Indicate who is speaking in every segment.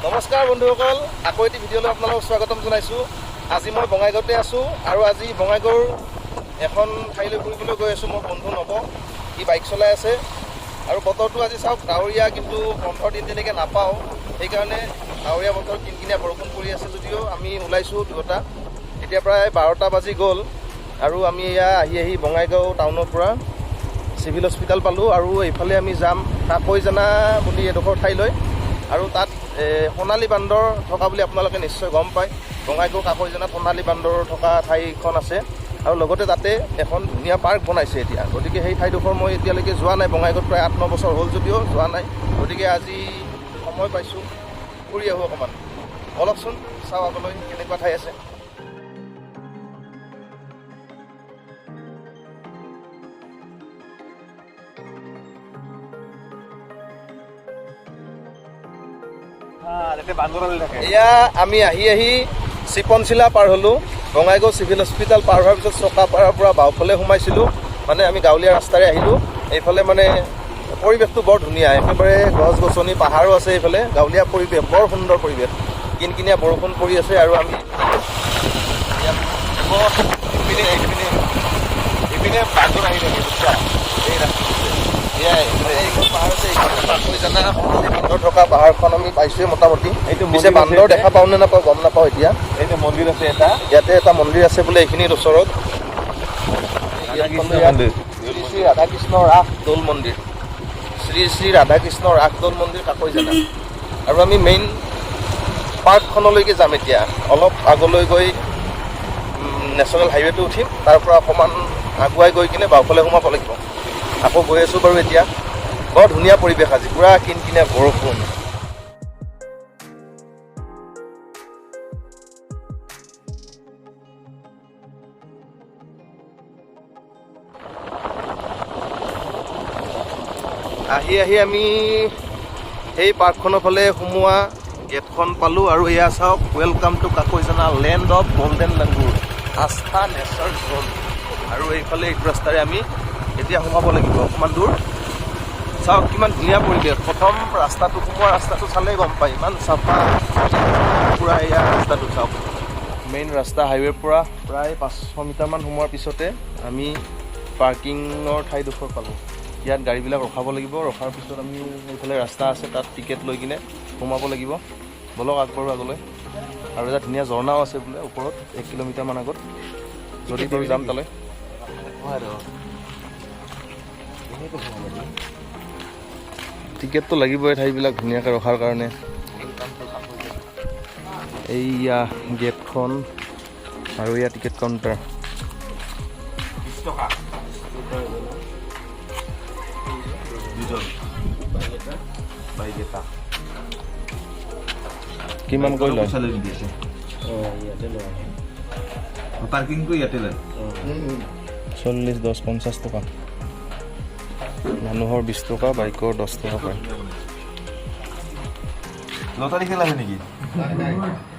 Speaker 1: নমস্কাৰ বন্ধুসকল, আকৌ এটি ভিডিঅ'লৈ আপোনালোকক স্বাগতম জনাইছোঁ। আজি মই বঙাইগাঁৱতে আছোঁ আৰু আজি বঙাইগাঁৱৰ এখন ঠাইলৈ ফুৰিবলৈ গৈ আছোঁ। মোৰ বন্ধু নৱ, ই বাইক চলাই আছে আৰু বতৰটো আজি চাওক ডাৱৰীয়া, কিন্তু বন্ধৰ দিন তেনেকৈ নাপাওঁ, সেইকাৰণে ডাৱৰীয়া বতৰ কিনকিনীয়া বৰষুণ পৰি আছে যদিও আমি ওলাইছোঁ দুয়োটা। এতিয়া প্ৰায় 12টা বাজি গ'ল আৰু আমি এয়া আহি বঙাইগাঁও টাউনৰ পৰা চিভিল হস্পিটেল পালোঁ আৰু এইফালে আমি যাম কাকৈজানা বুলি এডোখৰ ঠাইলৈ। আৰু তাত সোণালী বান্দৰ থকা বুলি আপোনালোকে নিশ্চয় গম পায়। বঙাইগাঁও কাকৈজানাত সোণালী বান্দৰ থকা ঠাইখন আছে আৰু লগতে তাতে এখন ধুনীয়া পাৰ্ক বনাইছে এতিয়া। গতিকে সেই ঠাইডোখৰ মই এতিয়ালৈকে যোৱা নাই। বঙাইগাঁৱত প্ৰায় 8-9 বছৰ হ'ল যদিও যোৱা নাই। গতিকে আজি সময় পাইছোঁ, ফুৰি আহোঁ অকণমান। বলকচোন চাওঁ আগলৈ কেনেকুৱা ঠাই আছে। এয়া আমি আহি চিপনচিলা পাৰ হ'লোঁ। বঙাইগাঁও চিভিল হস্পিটেল পাৰ হোৱাৰ পিছত চকাপাৰাৰ পৰা বাওঁফালে সোমাইছিলোঁ। মানে আমি গাঁৱলীয়া ৰাস্তাৰে আহিলোঁ। এইফালে মানে পৰিৱেশটো বৰ ধুনীয়া, একেবাৰে গছ গছনি পাহাৰো আছে। এইফালে গাঁৱলীয়া পৰিৱেশ, বৰ সুন্দৰ পৰিৱেশ। কিনকিনীয়া বৰষুণ পৰি আছে আৰু আমি ইপিনে বান্দৰ আহি থাকে বুজিছা। এই পাহাৰ আছে, কাকৈজানা বান্দৰ থকা পাহাৰখন আমি পাইছোঁৱে মোটামুটি। পিছে বান্দৰ দেখা পাওঁ নে নাপাওঁ গম নাপাওঁ এতিয়া।
Speaker 2: এইটো মন্দিৰ আছে এটা,
Speaker 1: ইয়াতে এটা মন্দিৰ আছে বোলে এইখিনিৰ ওচৰত। শ্ৰী শ্ৰী ৰাধাকৃষ্ণ ৰাস দৌল মন্দিৰ, শ্ৰী শ্ৰী ৰাধাকৃষ্ণ ৰাস দৌল মন্দিৰ কাকৈজানা। আৰু আমি মেইন পাৰ্কখনলৈকে যাম এতিয়া। অলপ আগলৈ গৈ নেশ্যনেল হাইৱেটো উঠিম, তাৰ পৰা অকণমান আগুৱাই গৈ কিনে বাওঁফালে সোমাব লাগিব। আকৌ গৈ আছোঁ বাৰু এতিয়া। বৰ ধুনীয়া পৰিৱেশ আজি, পূৰা কিনকিনীয়া বৰষুণ। আহি আমি সেই পাৰ্কখনৰ ফালে সোমোৱা গেটখন পালোঁ আৰু এয়া চাওক, welcome to Kakoijana land of golden langur, Astha nature zone. আৰু এইফালে এইটো ৰাস্তাৰে আমি এতিয়া সোমাব লাগিব অকণমান দূৰ। চাওক কিমান ধুনীয়া পৰিৱেশ। প্ৰথম ৰাস্তাটো সোমোৱা ৰাস্তাটো চালেই গম পায়, ইমান চাফা পূৰা। এয়া ৰাস্তাটো চাওক, মেইন ৰাস্তা হাইৱেৰ পৰা প্ৰায় 500 মিটাৰমান সোমোৱাৰ পিছতে আমি পাৰ্কিঙৰ ঠাইডোখৰ পালোঁ। ইয়াত গাড়ীবিলাক ৰখাব লাগিব, ৰখাৰ পিছত আমি এইফালে ৰাস্তা আছে, তাত টিকেট লৈ কিনে সোমাব লাগিব। বলক আগবাঢ়ো আগলৈ। আৰু এটা ধুনীয়া ঝৰ্ণাও আছে বোলে ওপৰত, 1 কিলোমিটাৰমান আগত। যদি বাৰু যাম তালৈ। টিকেটটো লাগিবই ঠাইবিলাক ধুনীয়াকৈ ৰখাৰ কাৰণে। এইয়া গেটখন আৰু এয়া টিকেট কাউণ্টাৰ।
Speaker 2: 20 টকা
Speaker 1: কিমান কৈ লয়?
Speaker 2: পাৰ্কিংটো ইয়াতে লয়
Speaker 1: 40, 10, 50 টকা। মানুহৰ 20 টকা, বাইকৰ 10 টকা পায়।
Speaker 2: লটাৰী খেলা হয় নেকি?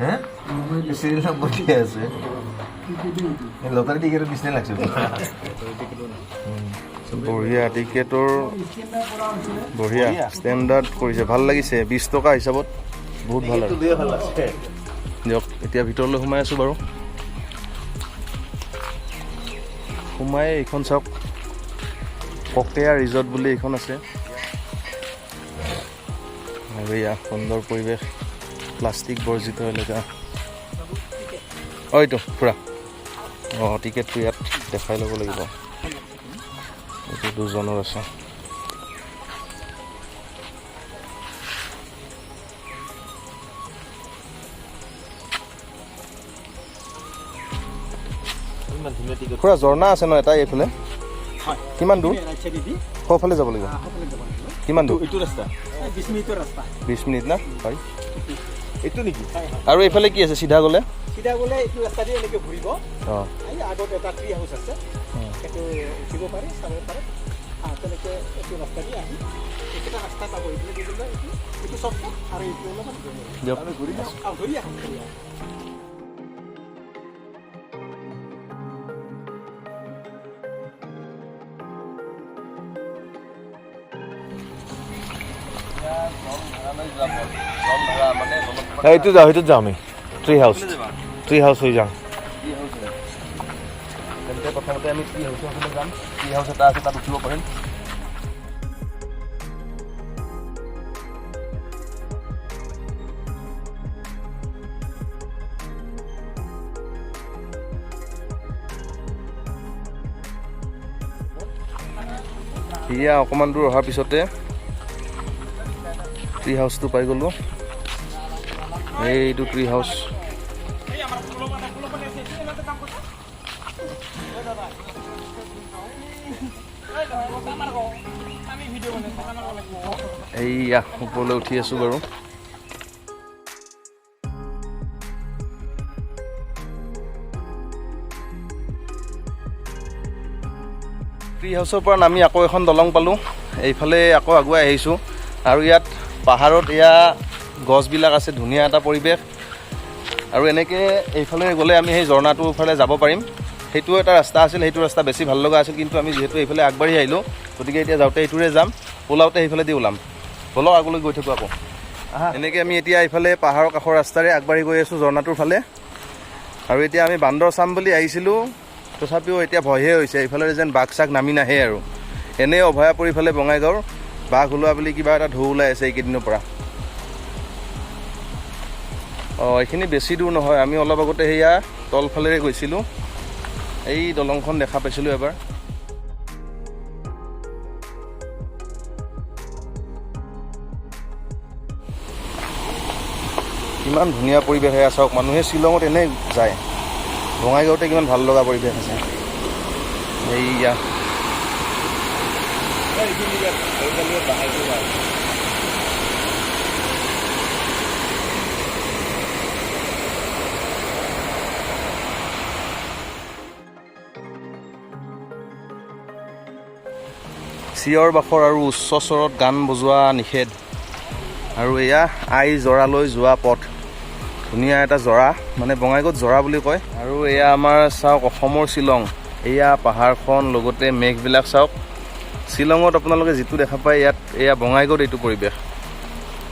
Speaker 2: হে চিৰিয়েল নম্বৰ দিয়া আছে। লটাৰী টিকেটৰ নিচিনা লাগছে।
Speaker 1: বঢ়িয়া, টিকেটৰ বঢ়িয়া ষ্টেণ্ডাৰ্ড কৰিছে, ভাল লাগিছে। 20 টকা হিচাপত বহুত ভাল আৰু দিয়ক। এতিয়া ভিতৰলৈ সোমাই আছোঁ বাৰু। সোমাই এইখন চাওক, ককেয়া ৰিজৰ্ট বুলি এইখন আছে। আৰু এয়া সুন্দৰ পৰিৱেশ, প্লাষ্টিক বৰ্জিত এলেকা। এইটো ফুৰা। টিকেটটো ইয়াত দেখাই ল'ব লাগিব। এইটো 2জনৰ আছে। পুৰা ঝৰ্ণা আছে ন এটা এইফালে। কিমান দূৰ? সোঁফালে যাব লাগিব। কিমান দূৰ? 20 মিনিট না? হয়
Speaker 2: এইটো নেকি?
Speaker 1: আৰু এইফালে কি আছে? চিধা গ'লে
Speaker 3: এইটো ৰাস্তা দি এনেকৈ ঘূৰিব। আগত এটা ট্ৰি হাউচ আছে, সেইটো উঠিব পাৰে, চাব পাৰে। তেনেকৈ এইটো ৰাস্তা দি আহি এইকেইটা ৰাস্তা পাব। এইটো চৰ্টকাট আৰু এইটো অলপমান ঘূৰি আহোঁ।
Speaker 1: জল ভাড়া মানে
Speaker 2: এইটো যাওঁ সেইটোত যাওঁ আমি ট্ৰি হাউচ হৈ যাওঁ
Speaker 1: তেন্তে প্ৰথমতে আমি ট্ৰি হাউচৰ ফালে যাম ট্ৰি হাউচ এটা আছে তাত উঠিব পাৰিম এয়া অকণমান দূৰ অহাৰ পিছতে ট্ৰি হাউচটো পাই গ'লোঁ এইটো ট্ৰি হাউচ এইয়া ওপৰলৈ উঠি আছোঁ বাৰু ট্ৰি হাউচৰ পৰা নামি আকৌ এখন দলং পালোঁ এইফালে আকৌ আগুৱাই আহিছোঁ আৰু ইয়াত পাহাৰত এয়া গছবিলাক আছে ধুনীয়া এটা পৰিৱেশ আৰু এনেকৈ এইফালে গ'লে আমি সেই ঝৰ্ণাটোৰ ফালে যাব পাৰিম সেইটো এটা ৰাস্তা আছিল সেইটো ৰাস্তা বেছি ভাল লগা আছিল কিন্তু আমি যিহেতু এইফালে আগবাঢ়ি আহিলোঁ গতিকে এতিয়া যাওঁতে এইটোৰে যাম ওলাওঁতে সেইফালে দি ওলাম ব'লক আগলৈ গৈ থাকোঁ আকৌ এনেকৈ আমি এতিয়া এইফালে পাহাৰৰ কাষৰ ৰাস্তাৰে আগবাঢ়ি গৈ আছোঁ ঝৰ্ণাটোৰ ফালে আৰু এতিয়া আমি বান্দৰ চাম বুলি আহিছিলোঁ তথাপিও এতিয়া ভয়হে হৈছে এইফালে যেন বাঘ চাঘ নামি নাহে আৰু এনেই অভয়াপুৰী ফালে বঙাইগাঁৱৰ বাঘ ওলোৱা বুলি কিবা এটা ঢৌ ওলাই আছে এইকেইদিনৰ পৰা এইখিনি বেছি দূৰ নহয় আমি অলপ আগতে সেয়া তলফালেৰে গৈছিলোঁ এই দলংখন দেখা পাইছিলোঁ এবাৰ কিমান ধুনীয়া পৰিৱেশ এয়া চাওক মানুহে শ্বিলঙত এনেই যায় বঙাইগাঁৱতে কিমান ভাল লগা পৰিৱেশ আছে এইয়া চিঞৰ বাখৰ আৰু উচ্চ স্বৰত গান বজোৱা নিষেধ আৰু এয়া আই জৰালৈ যোৱা পথ ধুনীয়া এটা জৰা মানে বঙাইগাঁৱত জৰা বুলি কয় আৰু এয়া আমাৰ চাওক অসমৰ শ্বিলং এয়া পাহাৰখন লগতে মেঘবিলাক চাওক শ্বিলঙত আপোনালোকে যিটো দেখা পায় ইয়াত এয়া বঙাইগাঁৱত এইটো পৰিৱেশ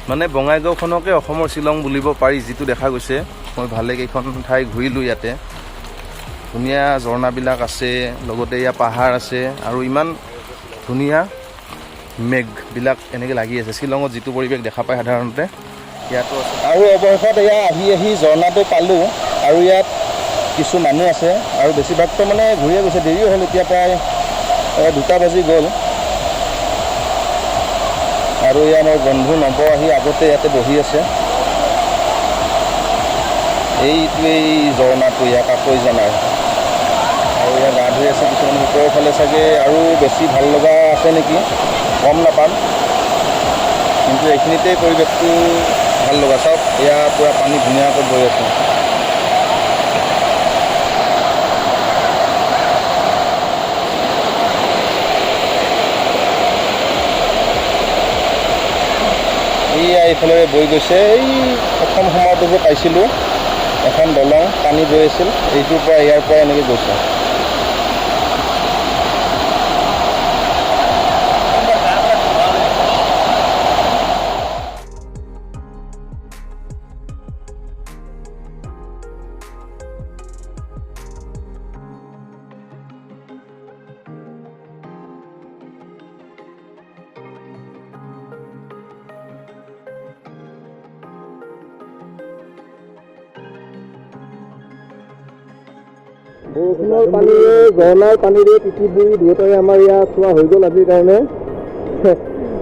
Speaker 1: মানে বঙাইগাঁওখনকে অসমৰ শ্বিলং বুলিব পাৰি যিটো দেখা গৈছে মই ভালেকেইখন ঠাই ঘূৰিলোঁ ইয়াতে ধুনীয়া ঝৰ্ণাবিলাক আছে লগতে এয়া পাহাৰ আছে আৰু ইমান ধুনীয়া মেঘবিলাক এনেকৈ লাগি আছে শ্বিলঙত যিটো পৰিৱেশ দেখা পায় সাধাৰণতে ইয়াতো আছে আৰু অৱশেষত এয়া আহি ঝৰ্ণাটো পালোঁ আৰু ইয়াত কিছু মানুহ আছে আৰু বেছিভাগটো মানে ঘূৰিয়ে গৈছে দেৰিও হ'ল এতিয়া প্ৰায় 2টা বাজি গ'ল আৰু এয়া মোৰ বন্ধু নৱ আহি আগতে ইয়াতে বহি আছে এইটোৱেই ঝৰ্ণাটো ইয়াক আকৈ জনায় আৰু ইয়াত গা ধুই আছে কিছুমান ওপৰৰ ফালে চাগে আৰু বেছি ভাল লগা আছে নেকি গম নাপাম কিন্তু এইখিনিতেই পৰিৱেশটো ভাল লগা চাওক এয়া পূৰা পানী ধুনীয়াকৈ বৈ আছে এয়া এইফালে বৈ গৈছে এই প্ৰথম সময়তো যে পাইছিলোঁ এখন দলং পানী বৈ আছিল এইটোৰ পৰা ইয়াৰ পৰা এনেকৈ গৈছে বৰষুণৰ পানীৰে ঝৰ্ণাৰ পানীৰে তিতি বুৰি দুয়োটাই আমাৰ ইয়াত চোৱা হৈ গ'ল আজিৰ কাৰণে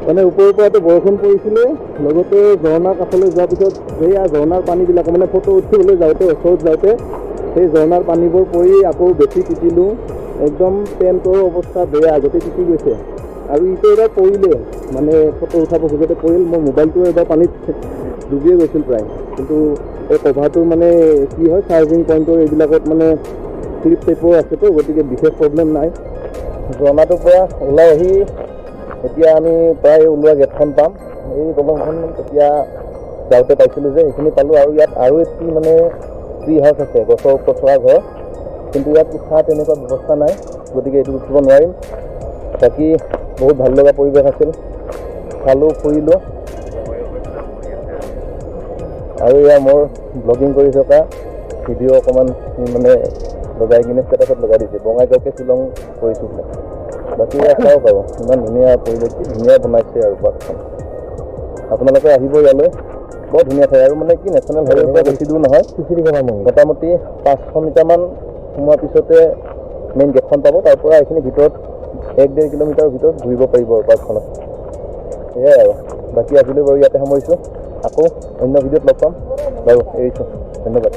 Speaker 1: মানে ওপৰৰ পৰাতো বৰষুণ পৰিছিলে লগতে ঝৰ্ণাৰ কাষলৈ যোৱাৰ পিছত সেয়া ঝৰ্ণাৰ পানীবিলাক মানে ফটো উঠিবলৈ যাওঁতে ওচৰত যাওঁতে সেই ঝৰ্ণাৰ পানীবোৰ পৰি আকৌ বেছি তিতিলোঁ একদম পেণ্টৰ অৱস্থা বেয়া গোটেই তিতি গৈছে আৰু ইটো এবাৰ পৰিলে মানে ফটো উঠাব খোজোঁতে পৰিল মোৰ মোবাইলটো এবাৰ পানীত ডুবিয়ে গৈছিল প্ৰায় কিন্তু এই কভাৰটো মানে কি হয় চাৰ্জিং পইণ্টৰ এইবিলাকত মানে ক্লিপ টাইপৰ আছেতো গতিকে বিশেষ প্ৰব্লেম নাই ঝৰ্ণাটোৰ পৰা ওলাই আহি এতিয়া আমি প্ৰায় ওলোৱা গেটখন পাম এই দলংখন তেতিয়া যাওঁতে পাইছিলোঁ যে সেইখিনি পালোঁ আৰু ইয়াত আৰু এটি মানে ট্ৰি হাউচ আছে গছৰ ওপৰত থকা ঘৰ কিন্তু ইয়াত উঠা তেনেকুৱা ব্যৱস্থা নাই গতিকে এইটো উঠিব নোৱাৰিম বাকী বহুত ভাল লগা পৰিৱেশ আছিল চালোঁ ফুৰিলোঁ
Speaker 4: আৰু এয়া মোৰ ব্লগিং কৰি থকা ভিডিঅ' অকণমান মানে লগাই কিনে ষ্টেটাছত লগাই দিছে বঙাইগাঁৱকে শ্বিলং কৰিছোঁ বোলে বাকী এয়া চাওক আৰু ইমান ধুনীয়া পৰিৱেশ কি ধুনীয়া বনাইছে আৰু পাৰ্কখন আপোনালোকে আহিব ইয়ালৈ বৰ ধুনীয়া ঠাই আৰু মানে কি নেশ্যনেল হাইৱেৰ পৰা বেছি দূৰ নহয় মোটামুটি 500 মিটাৰমান সোমোৱাৰ পিছতে মেইন গেটখন পাব তাৰ পৰা এইখিনি ভিতৰত 1-1.5 কিলোমিটাৰৰ ভিতৰত ঘূৰিব পাৰিব আৰু পাৰ্কখনত সেয়াই আৰু বাকী আজিলৈ বাৰু ইয়াতে সামৰিছোঁ আকৌ অন্য ভিডিঅ'ত লগ পাম বাৰু এৰিছোঁ ধন্যবাদ